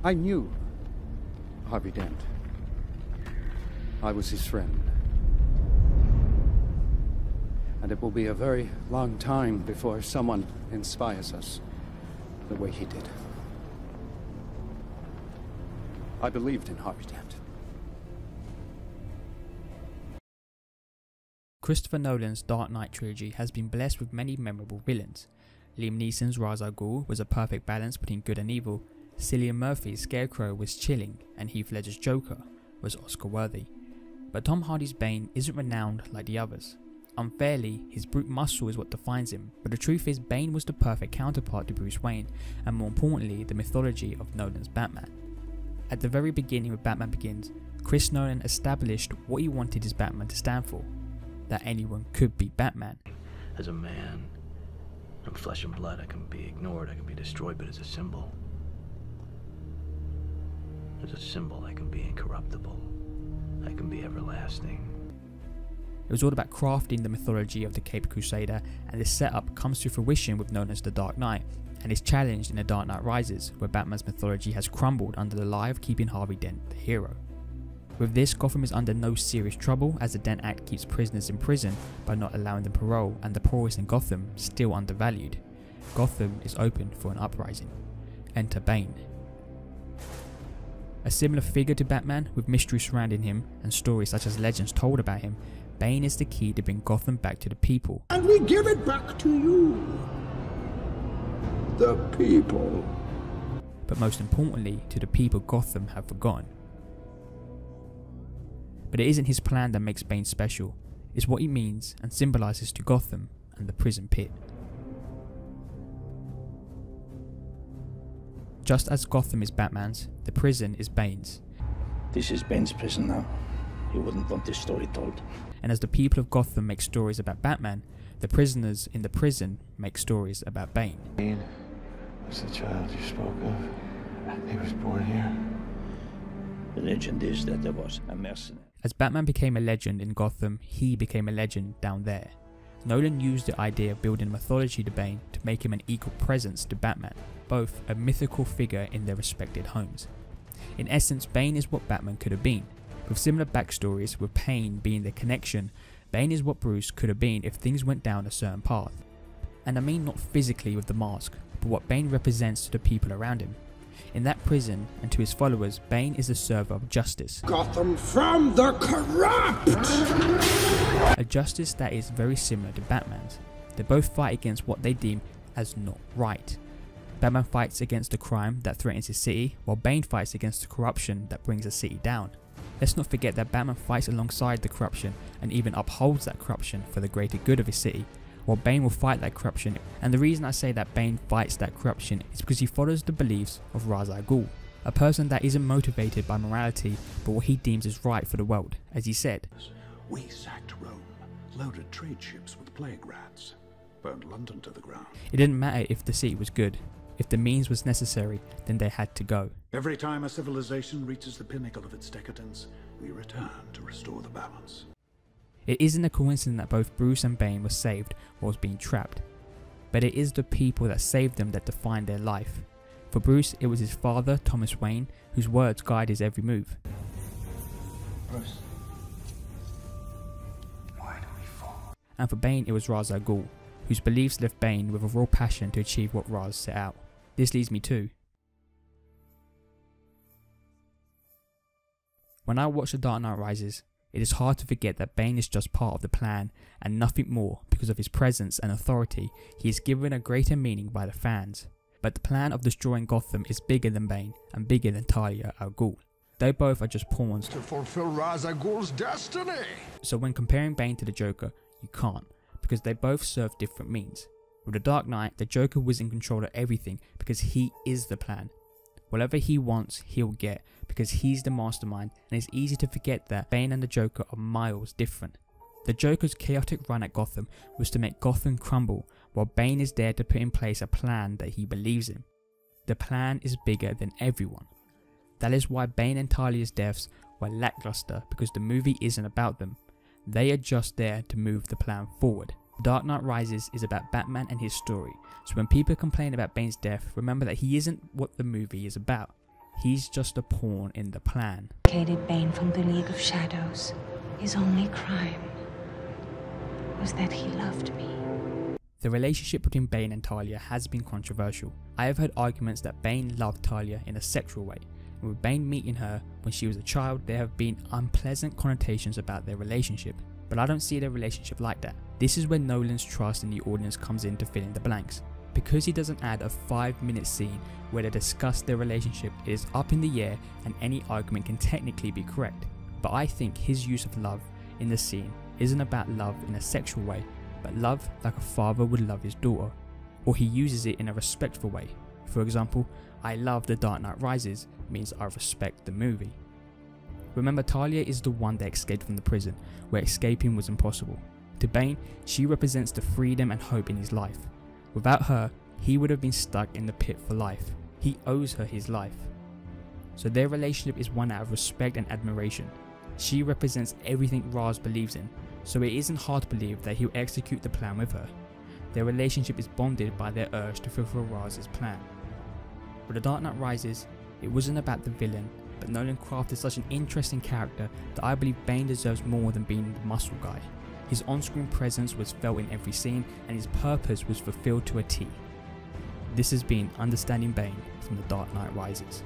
I knew Harvey Dent. I was his friend. And it will be a very long time before someone inspires us the way he did. I believed in Harvey Dent. Christopher Nolan's Dark Knight trilogy has been blessed with many memorable villains. Liam Neeson's Ra's al Ghul was a perfect balance between good and evil, Cillian Murphy's Scarecrow was chilling, and Heath Ledger's Joker was Oscar-worthy. But Tom Hardy's Bane isn't renowned like the others. Unfairly, his brute muscle is what defines him, but the truth is Bane was the perfect counterpart to Bruce Wayne, and more importantly, the mythology of Nolan's Batman. At the very beginning of Batman Begins, Chris Nolan established what he wanted his Batman to stand for, that anyone could be Batman. As a man, I'm flesh and blood. I can be ignored, I can be destroyed, but as a symbol, I can be incorruptible. I can be everlasting. It was all about crafting the mythology of the Caped Crusader, and this setup comes to fruition with Nolan's The Dark Knight, and is challenged in The Dark Knight Rises, where Batman's mythology has crumbled under the lie of keeping Harvey Dent the hero. With this, Gotham is under no serious trouble as the Dent Act keeps prisoners in prison by not allowing them parole, and the poorest in Gotham still undervalued. Gotham is open for an uprising. Enter Bane. A similar figure to Batman, with mystery surrounding him and stories such as legends told about him, Bane is the key to bring Gotham back to the people. And we give it back to you, the people. But most importantly, to the people Gotham have forgotten. But it isn't his plan that makes Bane special, it's what he means and symbolises to Gotham and the prison pit. Just as Gotham is Batman's, the prison is Bane's. This is Bane's prison now. He wouldn't want this story told. And as the people of Gotham make stories about Batman, the prisoners in the prison make stories about Bane. Bane was the child you spoke of. He was born here. The legend is that there was a mercenary. As Batman became a legend in Gotham, he became a legend down there. Nolan used the idea of building a mythology to Bane to make him an equal presence to Batman, both a mythical figure in their respected homes. In essence, Bane is what Batman could have been. With similar backstories, with pain being their connection, Bane is what Bruce could have been if things went down a certain path. And I mean not physically with the mask, but what Bane represents to the people around him. In that prison, and to his followers, Bane is the server of justice. Gotham from the corrupt! A justice that is very similar to Batman's. They both fight against what they deem as not right. Batman fights against the crime that threatens his city, while Bane fights against the corruption that brings the city down. Let's not forget that Batman fights alongside the corruption and even upholds that corruption for the greater good of his city, while Bane will fight that corruption. And the reason I say that Bane fights that corruption is because he follows the beliefs of Ra's al Ghul, a person that isn't motivated by morality but what he deems is right for the world. As he said, We sacked Rome, loaded trade ships with plague rats, burned London to the ground. It didn't matter if the city was good. If the means was necessary, then they had to go. Every time a civilization reaches the pinnacle of its decadence, we return to restore the balance. It isn't a coincidence that both Bruce and Bane were saved whilst being trapped, but it is the people that saved them that define their life. For Bruce, it was his father, Thomas Wayne, whose words guide his every move. Bruce, why do we fall? And for Bane, it was Ra's al Ghul, whose beliefs left Bane with a raw passion to achieve what Ra's set out. This leads me to... When I watch The Dark Knight Rises, it is hard to forget that Bane is just part of the plan and nothing more. Because of his presence and authority, he is given a greater meaning by the fans. But the plan of destroying Gotham is bigger than Bane and bigger than Talia al Ghul. They both are just pawns To fulfill Ra's al Ghul's destiny! So when comparing Bane to the Joker, you can't, because they both serve different means. With the Dark Knight, the Joker was in control of everything because he is the plan. Whatever he wants, he'll get, because he's the mastermind, and it's easy to forget that Bane and the Joker are miles different. The Joker's chaotic run at Gotham was to make Gotham crumble, while Bane is there to put in place a plan that he believes in. The plan is bigger than everyone. That is why Bane and Talia's deaths were lackluster, because the movie isn't about them. They are just there to move the plan forward. Dark Knight Rises is about Batman and his story, so when people complain about Bane's death, remember that he isn't what the movie is about. he's just a pawn in the plan. Bane from the League of Shadows. His only crime was that he loved me. The relationship between Bane and Talia has been controversial. I have heard arguments that Bane loved Talia in a sexual way, and with Bane meeting her when she was a child, there have been unpleasant connotations about their relationship. But I don't see their relationship like that. This is where Nolan's trust in the audience comes in to fill in the blanks. Because he doesn't add a 5-minute scene where they discuss their relationship, it is up in the air and any argument can technically be correct. But I think his use of love in the scene isn't about love in a sexual way, but love like a father would love his daughter, or he uses it in a respectful way. For example, I love The Dark Knight Rises means I respect the movie. Remember, Talia is the one that escaped from the prison, where escaping was impossible. To Bane, she represents the freedom and hope in his life. Without her, he would have been stuck in the pit for life. He owes her his life. So their relationship is one out of respect and admiration. She represents everything Ra's believes in, so it isn't hard to believe that he'll execute the plan with her. Their relationship is bonded by their urge to fulfill Raz's plan. With The Dark Knight Rises, it wasn't about the villain, but Nolan crafted such an interesting character that I believe Bane deserves more than being the muscle guy. His on-screen presence was felt in every scene, and his purpose was fulfilled to a T. This has been Understanding Bane from The Dark Knight Rises.